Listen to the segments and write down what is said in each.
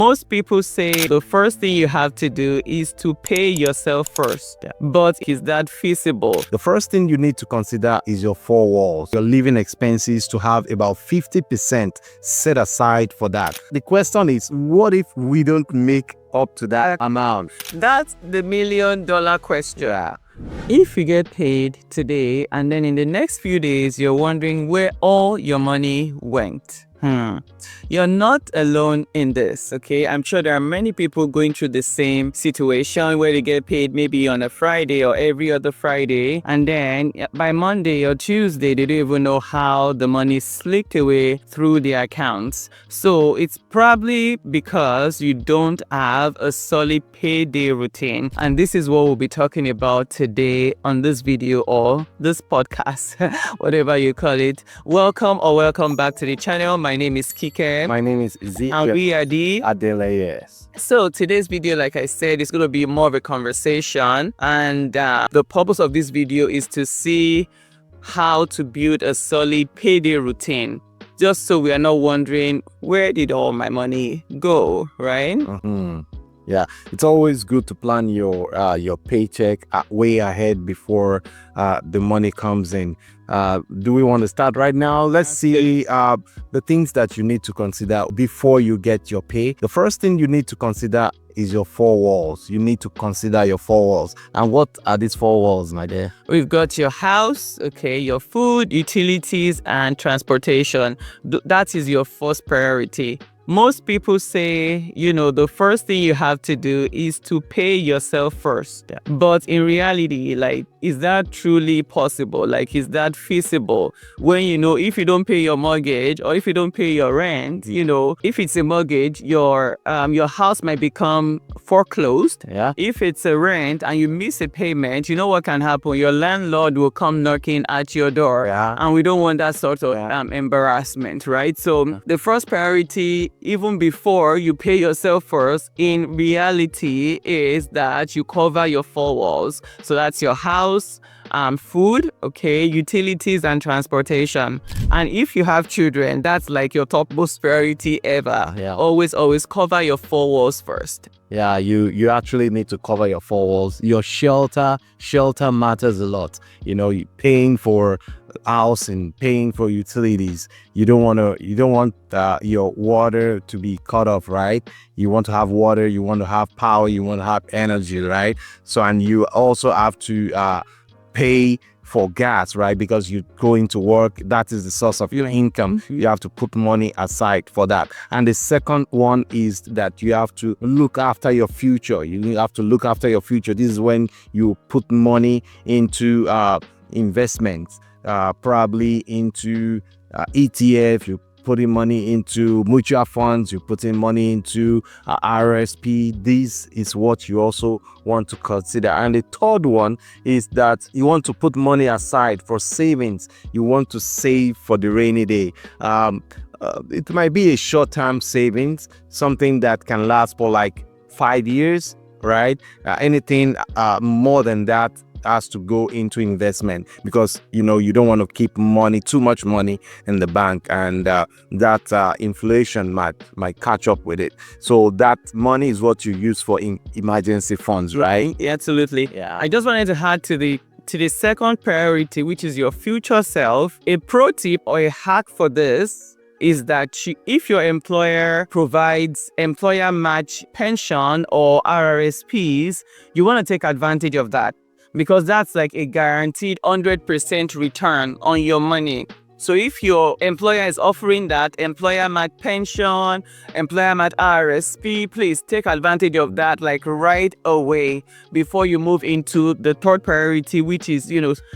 Most people say the first thing you have to do is to pay yourself first. But is that feasible? The first thing you need to consider is your four walls, your living expenses, to have about 50% set aside for that. The question is, what if we don't make up to that amount? That's the million-dollar question. If you get paid today and then in the next few days you're wondering where all your money went, you're not alone in this, okay? I'm sure there are many people going through the same situation where they get paid maybe on a Friday or every other Friday, and then by Monday or Tuesday they don't even know how the money slipped away through their accounts. So it's probably because you don't have a solid payday routine, and this is what we'll be talking about today on this video or this podcast, whatever you call it. Welcome back to the channel. My name is Kike. My name is Z. And we are the Adelayes. So today's video, like I said, is going to be more of a conversation, and the purpose of this video is to see how to build a solid payday routine, just so we are not wondering where did all my money go, right? Yeah, it's always good to plan your paycheck way ahead before the money comes in. Do we want to start right now? Let's see the things that you need to consider before you get your pay. The first thing you need to consider is your four walls. You need to consider your four walls. And what are these four walls, my dear? We've got your house, okay, your food, utilities, and transportation. That is your first priority. Most people say, the first thing you have to do is to pay yourself first. But in reality, is that truly possible? Is that feasible? When, if you don't pay your mortgage or if you don't pay your rent, if it's a mortgage, your house might become foreclosed. Yeah. If it's a rent and you miss a payment, you know what can happen? Your landlord will come knocking at your door. Yeah. And we don't want that sort of embarrassment, right? So the first priority, even before you pay yourself first, in reality, is that you cover your four walls. So that's your house, food, okay, utilities, and transportation. And if you have children, that's like your topmost priority ever. Yeah. Always cover your four walls first. Yeah, you actually need to cover your four walls. Your shelter matters a lot. You paying for house and paying for utilities. You don't want your water to be cut off, right? You want to have water, you want to have power, you want to have energy, right? So, and you also have to pay for gas, right? Because you go into work, that is the source of your income. You have to put money aside for that. And the second one is that you have to look after your future. You have to look after your future. This is when you put money into investments, probably into ETF. You putting money into mutual funds, you're putting money into RSP. This is what you also want to consider. And the third one is that you want to put money aside for savings. You want to save for the rainy day. It might be a short-term savings, something that can last for like 5 years, right? Anything more than that has to go into investment, because you don't want to keep too much money in the bank, and that inflation might catch up with it. So that money is what you use for emergency funds, right? Yeah, absolutely. Yeah. I just wanted to add to the second priority, which is your future self. A pro tip or a hack for this is that if your employer provides employer match pension or RRSPs, you want to take advantage of that, because that's like a guaranteed 100% return on your money. So if your employer is offering that employer match pension, employer match RSP, please take advantage of that right away before you move into the third priority, which is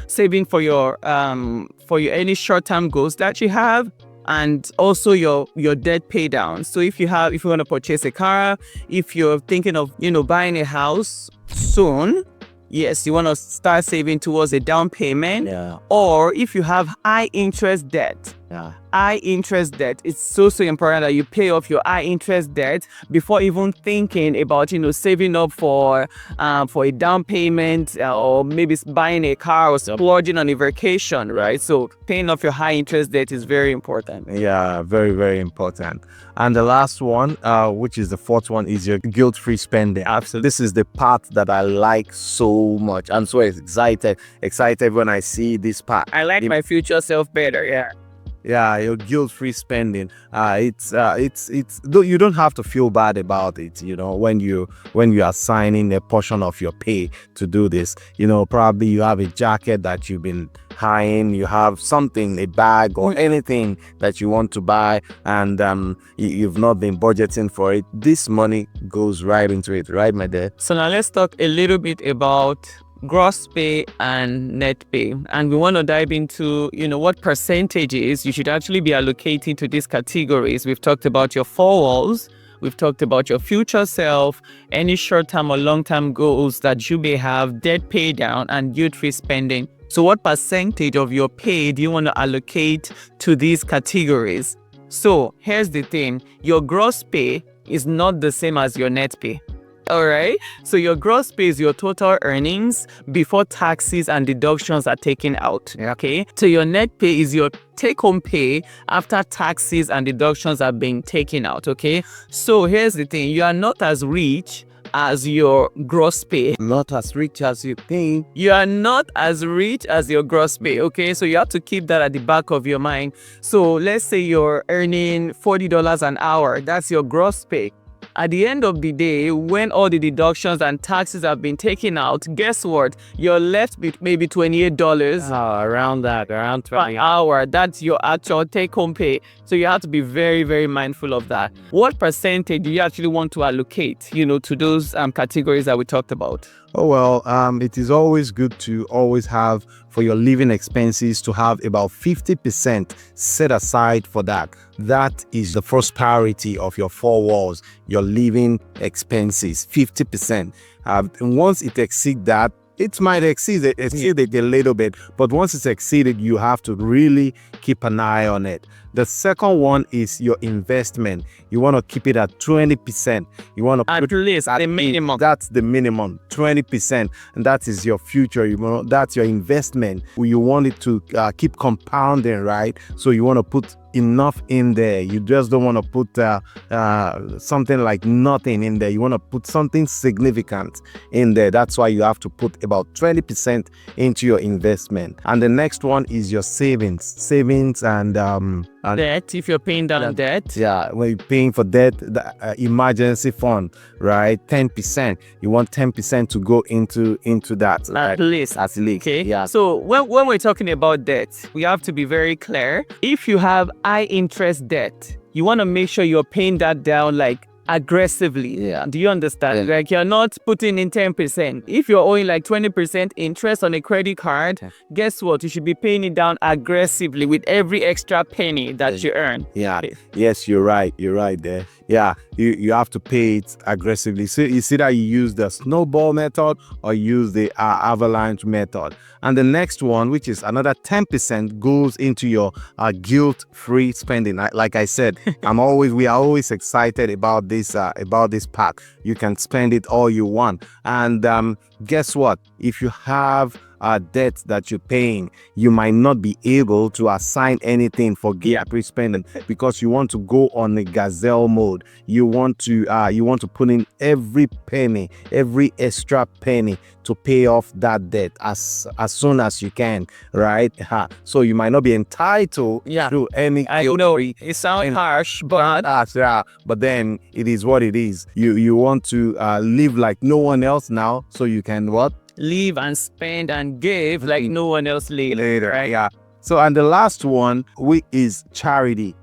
saving for your any short-term goals that you have, and also your debt pay down. So if you want to purchase a car, if you're thinking of buying a house soon, yes, you want to start saving towards a down payment. Yeah. Or if you have high interest debt, Yeah. High interest debt. It's so important that you pay off your high interest debt before even thinking about saving up for a down payment, or maybe buying a car or splurging on a vacation, right? So paying off your high interest debt is very important. Yeah, very, very important. And the last one, which is the fourth one, is your guilt-free spending. Absolutely. This is the part that I like so much. I'm so excited when I see this part. I like my future self better. Yeah. Yeah, your guilt-free spending. It's though you don't have to feel bad about it, when you are signing a portion of your pay to do this. Probably you have a jacket that you've been eyeing, you have something, a bag or anything that you want to buy, and you've not been budgeting for it. This money goes right into it, right, my dear? So now let's talk a little bit about gross pay and net pay, and we want to dive into what percentages you should actually be allocating to these categories. We've talked about your four walls, we've talked about your future self, any short-term or long-term goals that you may have, debt pay down, and guilt-free spending. So what percentage of your pay do you want to allocate to these categories? So here's the thing, your gross pay is not the same as your net pay. All right, so your gross pay is your total earnings before taxes and deductions are taken out. Okay, so your net pay is your take-home pay after taxes and deductions are being taken out. Okay, so here's the thing, you are not as rich as your gross pay. Not as rich as you think. You are not as rich as your gross pay. Okay, so you have to keep that at the back of your mind. So let's say you're earning $40 an hour. That's your gross pay. At the end of the day, when all the deductions and taxes have been taken out, guess what? You're left with maybe $28 Around that, around per 20. hour. That's your actual take-home pay. So you have to be very, very mindful of that. What percentage do you actually want to allocate, to those categories that we talked about? Oh, well, it is always good to always have for your living expenses to have about 50% set aside for that. That is the first priority of your four walls, your living expenses, 50%. And once it exceeds that, it might exceed it a little bit, but once it's exceeded, you have to really keep an eye on it. The second one is your investment. You want to keep it at 20%. You want to At least the minimum. That's the minimum, 20%, and that is your future. That's your investment. You want it to keep compounding, right? So you want to put enough in there. You just don't want to put something like nothing in there. You want to put something significant in there. That's why you have to put about 20% into your investment. And the next one is your savings and debt, if you're paying down debt. Yeah, when you're paying for debt, the emergency fund, right? 10%. You want 10% to go into that. At least. Okay. Yeah. So when we're talking about debt, we have to be very clear. If you have high interest debt, you want to make sure you're paying that down like aggressively. Yeah. Do you understand? Yeah. Like you're not putting in 10%. If you're owing like 20% interest on a credit card, guess what? You should be paying it down aggressively with every extra penny that you earn. Yeah. Yes, you're right. You're right there. Yeah, you have to pay it aggressively. So you see that you use the snowball method or use the avalanche method. And the next one, which is another 10%, goes into your guilt-free spending. Like I said, we are always excited about this pack. You can spend it all you want. And guess what? If you have debt that you're paying, you might not be able to assign anything for guilt-free spending because you want to go on a gazelle mode. You want to put in every penny, every extra penny to pay off that debt as soon as you can, right? So you might not be entitled to any. I know it sounds harsh, but but then it is what it is. You want to live like no one else now, so you can what? Live and spend and give like no one else later, right? Yeah. So, and the last one is charity.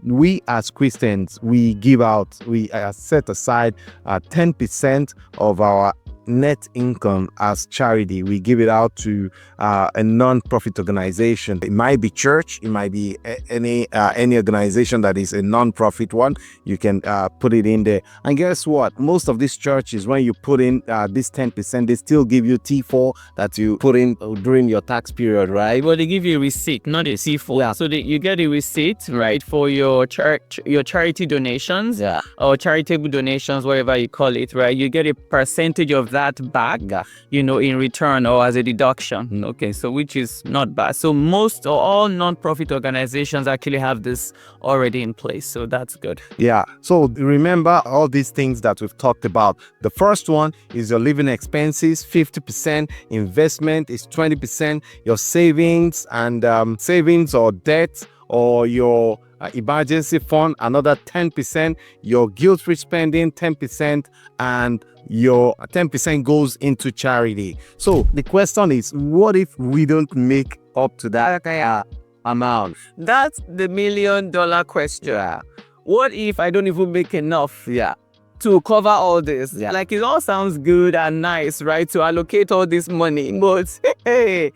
We as Christians, we give out, we set aside 10% of our net income as charity. We give it out to a non-profit organization. It might be church, it might be any organization that is a non-profit one. You can put it in there. And guess what? Most of these churches, when you put in this 10%, they still give you T4 that you put in during your tax period, right? Well, they give you a receipt, not a C4. Yeah. So you get a receipt, right, for your charity donations, Yeah. or charitable donations, whatever you call it, right? You get a percentage of that back, Yeah. in return or as a deduction. Okay, so which is not bad. So most or all non-profit organizations actually have this already in place. So that's good. Yeah. So remember all these things that we've talked about. The first one is your living expenses, 50%. Investment is 20%. Your savings and savings or debt or your emergency fund, another 10%. Your guilt-free spending, 10%, and your 10% goes into charity. So the question is, what if we don't make up to that amount? That's the $1 million question. Yeah. What if I don't even make enough? Yeah. To cover all this? Yeah. Like, it all sounds good and nice, right? To allocate all this money, but hey,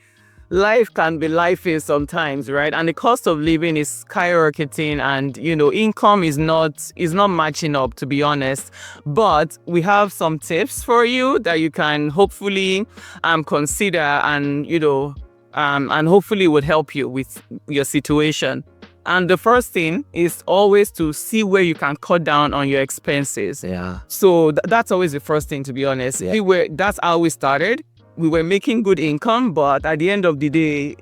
life can be lifing sometimes, right? And the cost of living is skyrocketing, and income is not matching up, to be honest. But we have some tips for you that you can hopefully consider, and and hopefully would help you with your situation. And the first thing is always to see where you can cut down on your expenses. Yeah. So that's always the first thing, to be honest. Yeah. That's how we started. We were making good income, but at the end of the day,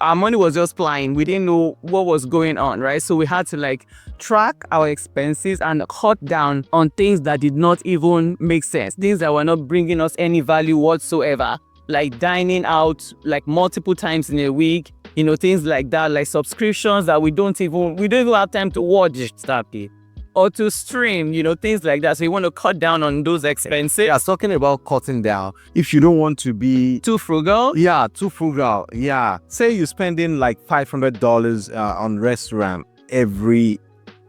our money was just flying. We didn't know what was going on, right? So we had to track our expenses and cut down on things that did not even make sense. Things that were not bringing us any value whatsoever. Like dining out multiple times in a week, things like that, like subscriptions that we don't even have time to watch stuff or to stream, things like that. So you want to cut down on those expenses. Yeah, talking about cutting down. If you don't want to be too frugal. Yeah, too frugal. Yeah. Say you're spending like $500 on restaurant every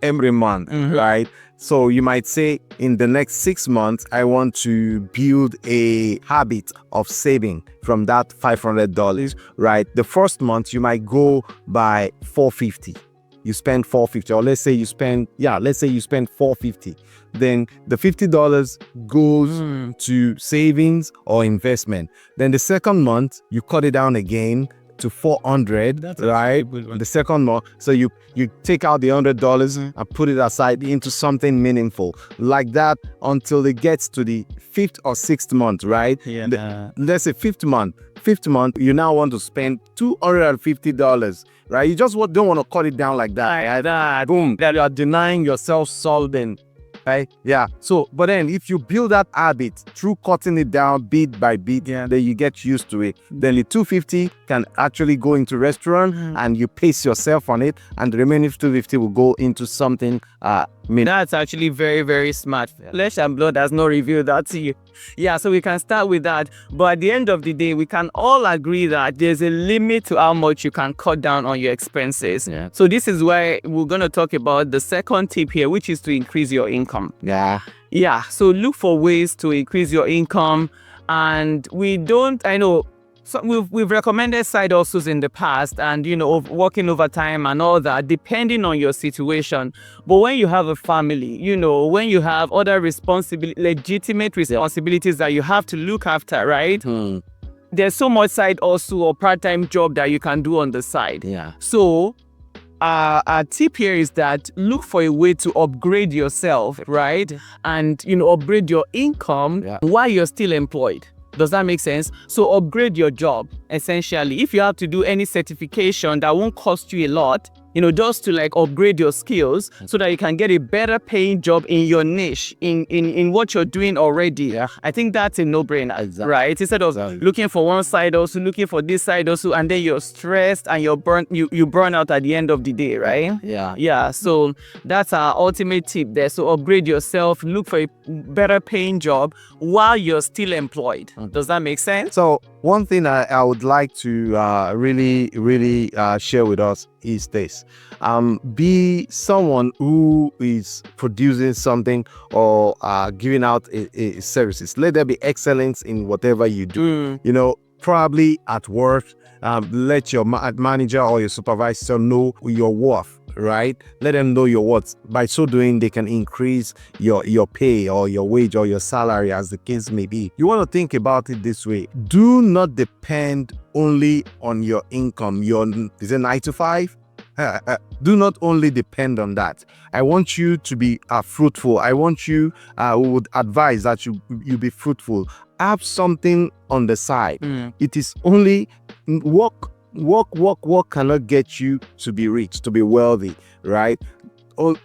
month, right? So you might say, in the next 6 months, I want to build a habit of saving from that $500, right? The first month, you might go by $450. You spend $450, or let's say you spend $450. Then the $50 goes to savings or investment. Then the second month, you cut it down again to $400, right? The second month, so you take out the $100 and put it aside into something meaningful, like that, until it gets to the 5th or 6th month, right? Yeah. Let's say 5th month, you now want to spend $250, right? You just don't want to cut it down like that. Boom, that you are denying yourself something. Right? Yeah. So, but then if you build that habit through cutting it down bit by bit, then you get used to it. Then the $250 can actually go into restaurant and you pace yourself on it, and the remaining $250 will go into something. That's actually very, very smart. Flesh and blood has not revealed that to you. Yeah, so we can start with that. But at the end of the day, we can all agree that there's a limit to how much you can cut down on your expenses. Yeah. So this is why we're going to talk about the second tip here, which is to increase your income. Yeah. Yeah, so look for ways to increase your income. And so we've recommended side hustles in the past, and working overtime and all that, depending on your situation. But when you have a family, when you have other legitimate responsibilities that you have to look after, right? There's so much side hustle or part-time job that you can do on the side. Yeah. So our tip here is that look for a way to upgrade yourself, right? And upgrade your income while you're still employed. Does that make sense? So upgrade your job, essentially. If you have to do any certification that won't cost you a lot, just to upgrade your skills so that you can get a better paying job in your niche, in what you're doing already. Yeah. I think that's a no-brainer, right? Instead of looking for one side also, looking for this side also, and then you're stressed and you burn out at the end of the day, right? Yeah. Yeah. So that's our ultimate tip there. So upgrade yourself, look for a better paying job while you're still employed. Does that make sense? So one thing I would like to really share with us is this. Be someone who is producing something or giving out a services. Let there be excellence in whatever you do. You know, probably at work, let your manager or your supervisor know your worth, right? Let them know your worth. By so doing, they can increase your pay or your wage or your salary, as the case may be. You want to think about it this way. Do not depend only on your income. Is it 9 to 5? Do not only depend on that. I want you to be fruitful. I want you, would advise that you be fruitful. Have something on the side. It is only work cannot get you to be rich, to be wealthy, right? Oh,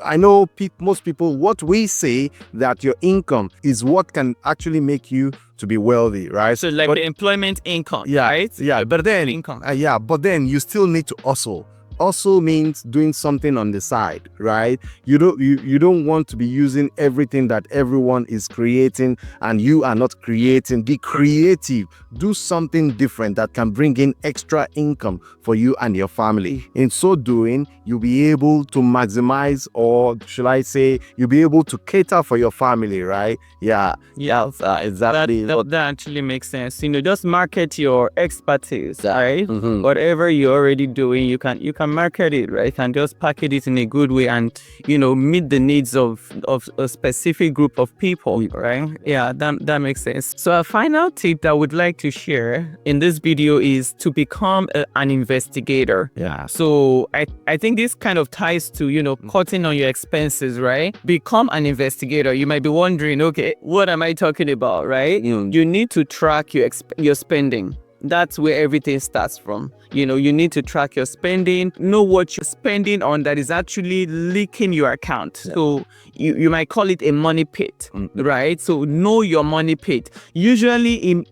I know most people, what we say that your income is what can actually make you to be wealthy, right? So like the employment income, yeah, right? Yeah, but then income. But then you still need to hustle. Also means doing something on the side, right? You don't want to be using everything that everyone is creating and you are not creating. Be creative. Do something different that can bring in extra income for you and your family. In so doing, you'll be able to maximize, or should I say, you'll be able to cater for your family, right? Yeah, exactly. That actually makes sense. You know, just market your expertise, right? Mm-hmm. Whatever you're already doing, you can market it, right? And just package it in a good way and, you know, meet the needs of a specific group of people, right? Yeah, that makes sense. So a final tip that I would like to share in this video is to become an investigator. Yeah. So I think this kind of ties to, you know, cutting on your expenses, right? Become an investigator. You might be wondering, okay, what am I talking about, right? You need to track your spending. That's where everything starts from. You know, you need to track your spending, know what you're spending on that is actually leaking your account. Yeah. So you might call it a money pit, right? So know your money pit. Usually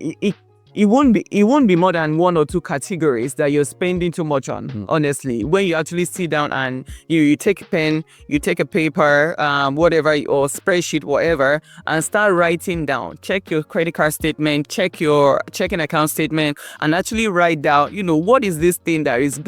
it won't be more than one or two categories that you're spending too much on. Honestly, when you actually sit down and you take a pen, you take a paper, whatever, or spreadsheet, whatever, and start writing down. Check your credit card statement, check your checking account statement, and actually write down, you know, what is this thing that is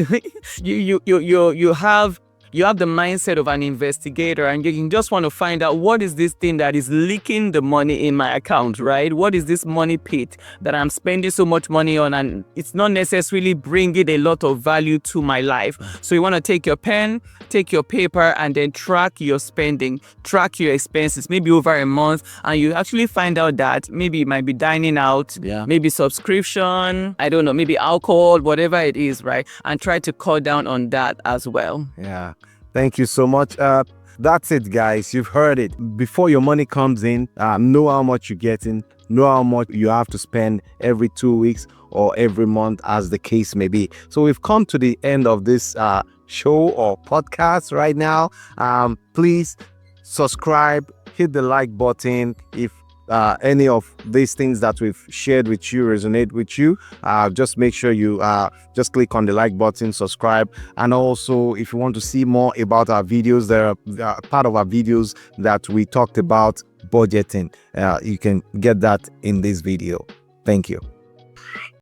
you have the mindset of an investigator, and you can just want to find out what is this thing that is leaking the money in my account, right? What is this money pit that I'm spending so much money on and it's not necessarily bringing a lot of value to my life? So you want to take your pen, take your paper, and then track your spending, track your expenses, maybe over a month, and you actually find out that maybe it might be dining out, maybe subscription, I don't know, maybe alcohol, whatever it is, right? And try to cut down on that as well. Yeah. Thank you so much. That's it, guys. You've heard it. Before your money comes in, know how much you're getting, know how much you have to spend every 2 weeks or every month, as the case may be. So we've come to the end of this show or podcast right now. Please subscribe, hit the like button if any of these things that we've shared with you resonate with you. Just make sure you just click on the like button, subscribe, and also if you want to see more about our videos, there are part of our videos that we talked about budgeting. You can get that in this video. Thank you.